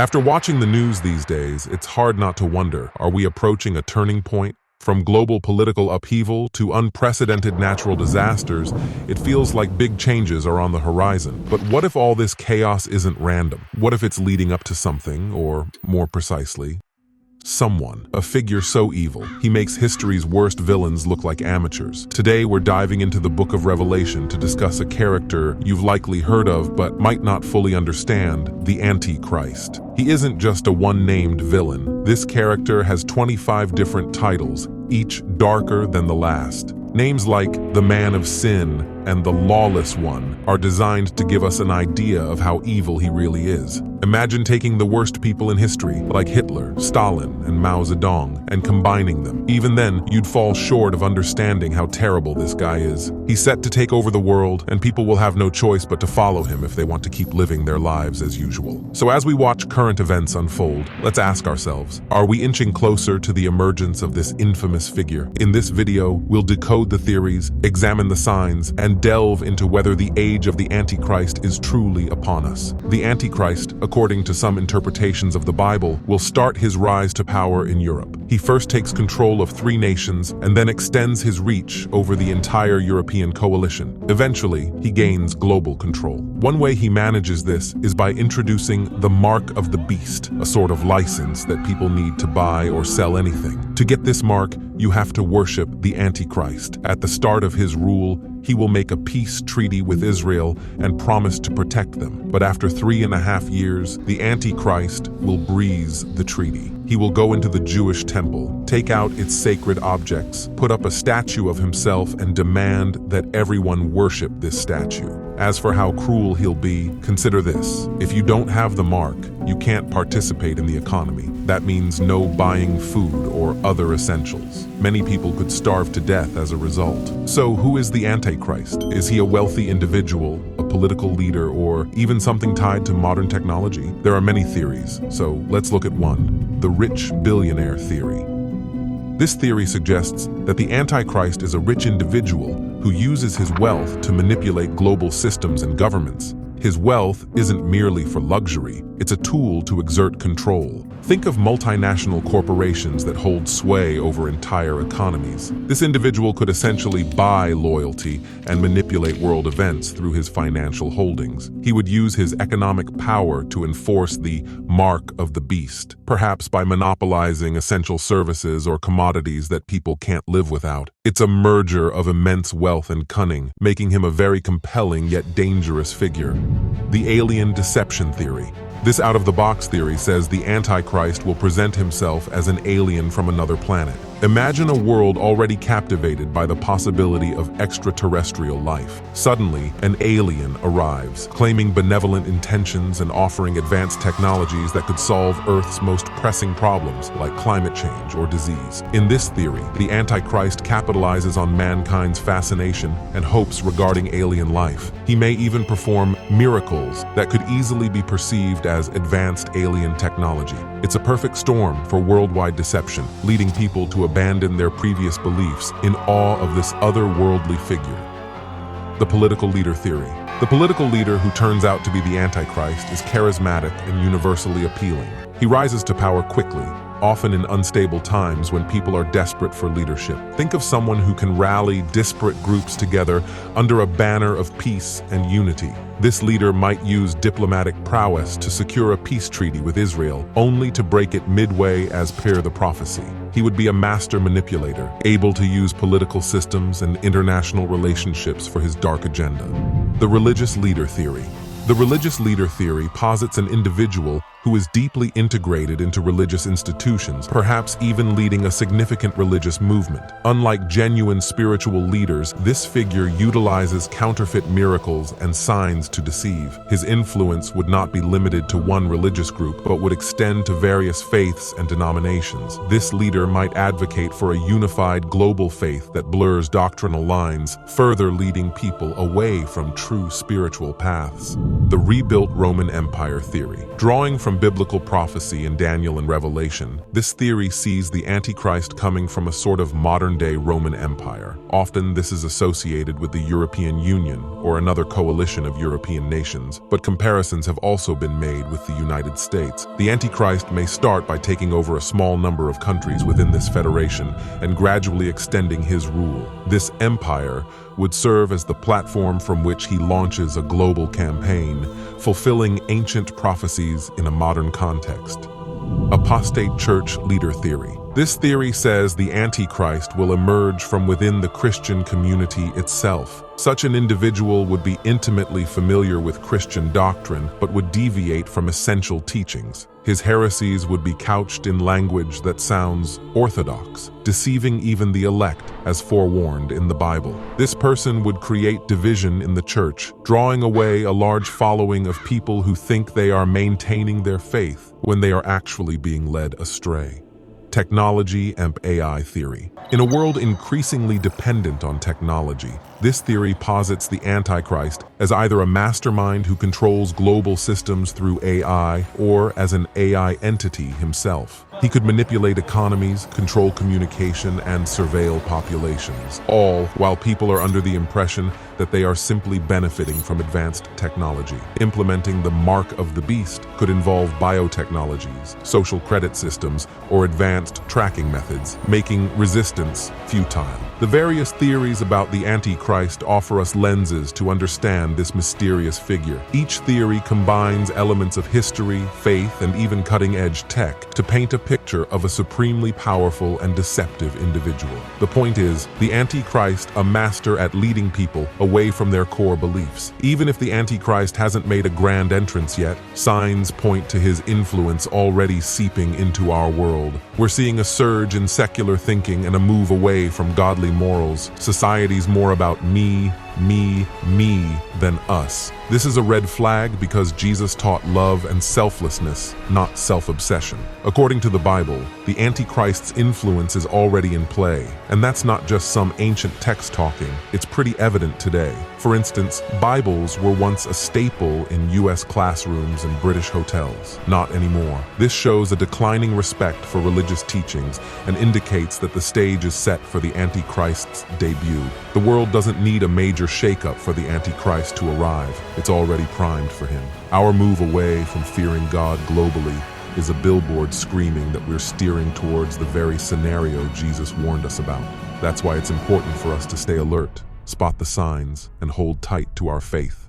After watching the news these days, it's hard not to wonder, are we approaching a turning point? From global political upheaval to unprecedented natural disasters, it feels like big changes are on the horizon. But what if all this chaos isn't random? What if it's leading up to something, or more precisely, someone, a figure so evil, he makes history's worst villains look like amateurs. Today, we're diving into the book of Revelation to discuss a character you've likely heard of but might not fully understand, the Antichrist. He isn't just a one-named villain. This character has 25 different titles, each darker than the last. Names like the Man of Sin and the Lawless One are designed to give us an idea of how evil he really is. Imagine taking the worst people in history, like Hitler, Stalin, and Mao Zedong, and combining them. Even then, you'd fall short of understanding how terrible this guy is. He's set to take over the world, and people will have no choice but to follow him if they want to keep living their lives as usual. So as we watch current events unfold, let's ask ourselves, are we inching closer to the emergence of this infamous figure? In this video, we'll decode the theories, examine the signs, and delve into whether the age of the Antichrist is truly upon us. The Antichrist, according to some interpretations of the Bible, will start his rise to power in Europe. He first takes control of 3 nations and then extends his reach over the entire European coalition. Eventually, he gains global control. One way he manages this is by introducing the mark of the beast, a sort of license that people need to buy or sell anything. To get this mark, you have to worship the Antichrist. At the start of his rule, he will make a peace treaty with Israel and promise to protect them. But after 3.5 years, the Antichrist will breeze the treaty. He will go into the Jewish temple, take out its sacred objects, put up a statue of himself, and demand that everyone worship this statue. As for how cruel he'll be, consider this. If you don't have the mark, you can't participate in the economy. That means no buying food or other essentials. Many people could starve to death as a result. So who is the Antichrist? Is he a wealthy individual, a political leader, or even something tied to modern technology? There are many theories, so let's look at one, the rich billionaire theory. This theory suggests that the Antichrist is a rich individual who uses his wealth to manipulate global systems and governments. His wealth isn't merely for luxury, it's a tool to exert control. Think of multinational corporations that hold sway over entire economies. This individual could essentially buy loyalty and manipulate world events through his financial holdings. He would use his economic power to enforce the mark of the beast, perhaps by monopolizing essential services or commodities that people can't live without. It's a merger of immense wealth and cunning, making him a very compelling yet dangerous figure. The alien deception theory. This out-of-the-box theory says the Antichrist will present himself as an alien from another planet. Imagine a world already captivated by the possibility of extraterrestrial life. Suddenly, an alien arrives, claiming benevolent intentions and offering advanced technologies that could solve Earth's most pressing problems, like climate change or disease. In this theory, the Antichrist capitalizes on mankind's fascination and hopes regarding alien life. He may even perform miracles that could easily be perceived as advanced alien technology. It's a perfect storm for worldwide deception, leading people to abandon their previous beliefs in awe of this otherworldly figure. The political leader theory. The political leader who turns out to be the Antichrist is charismatic and universally appealing. He rises to power quickly, often in unstable times when people are desperate for leadership. Think of someone who can rally disparate groups together under a banner of peace and unity. This leader might use diplomatic prowess to secure a peace treaty with Israel, only to break it midway as per the prophecy. He would be a master manipulator, able to use political systems and international relationships for his dark agenda. The religious leader theory. The religious leader theory posits an individual who is deeply integrated into religious institutions, perhaps even leading a significant religious movement. Unlike genuine spiritual leaders, this figure utilizes counterfeit miracles and signs to deceive. His influence would not be limited to one religious group, but would extend to various faiths and denominations. This leader might advocate for a unified global faith that blurs doctrinal lines, further leading people away from true spiritual paths. the rebuilt Roman Empire theory. Drawing from biblical prophecy in Daniel and Revelation, this theory sees the Antichrist coming from a sort of modern-day Roman Empire. Often this is associated with the European Union or another coalition of European nations, but comparisons have also been made with the United States. The Antichrist may start by taking over a small number of countries within this federation and gradually extending his rule. This empire would serve as the platform from which he launches a global campaign, fulfilling ancient prophecies in a modern context. Apostate church leader theory. This theory says the Antichrist will emerge from within the Christian community itself. Such an individual would be intimately familiar with Christian doctrine, but would deviate from essential teachings. His heresies would be couched in language that sounds orthodox, deceiving even the elect, as forewarned in the Bible. This person would create division in the church, drawing away a large following of people who think they are maintaining their faith when they are actually being led astray. Technology and AI theory. In a world increasingly dependent on technology, this theory posits the Antichrist as either a mastermind who controls global systems through AI or as an AI entity himself. He could manipulate economies, control communication, and surveil populations, all while people are under the impression that they are simply benefiting from advanced technology. Implementing the mark of the beast could involve biotechnologies, social credit systems, or advanced tracking methods, making resistance futile. The various theories about the Antichrist offer us lenses to understand this mysterious figure. Each theory combines elements of history, faith, and even cutting-edge tech to paint a picture of a supremely powerful and deceptive individual. The point is, the Antichrist, a master at leading people away from their core beliefs. Even if the Antichrist hasn't made a grand entrance yet, signs point to his influence already seeping into our world. We're seeing a surge in secular thinking and a move away from godly morals. Society's more about me than us. This is a red flag because Jesus taught love and selflessness, not self-obsession. According to the Bible, the Antichrist's influence is already in play, and that's not just some ancient text talking. It's pretty evident today. For instance, Bibles were once a staple in US classrooms and British hotels. Not anymore. This shows a declining respect for religious teachings and indicates that the stage is set for the Antichrist's debut. The world doesn't need a major shakeup for the Antichrist to arrive. It's already primed for him. Our move away from fearing God globally is a billboard screaming that we're steering towards the very scenario Jesus warned us about. That's why it's important for us to stay alert, spot the signs, and hold tight to our faith.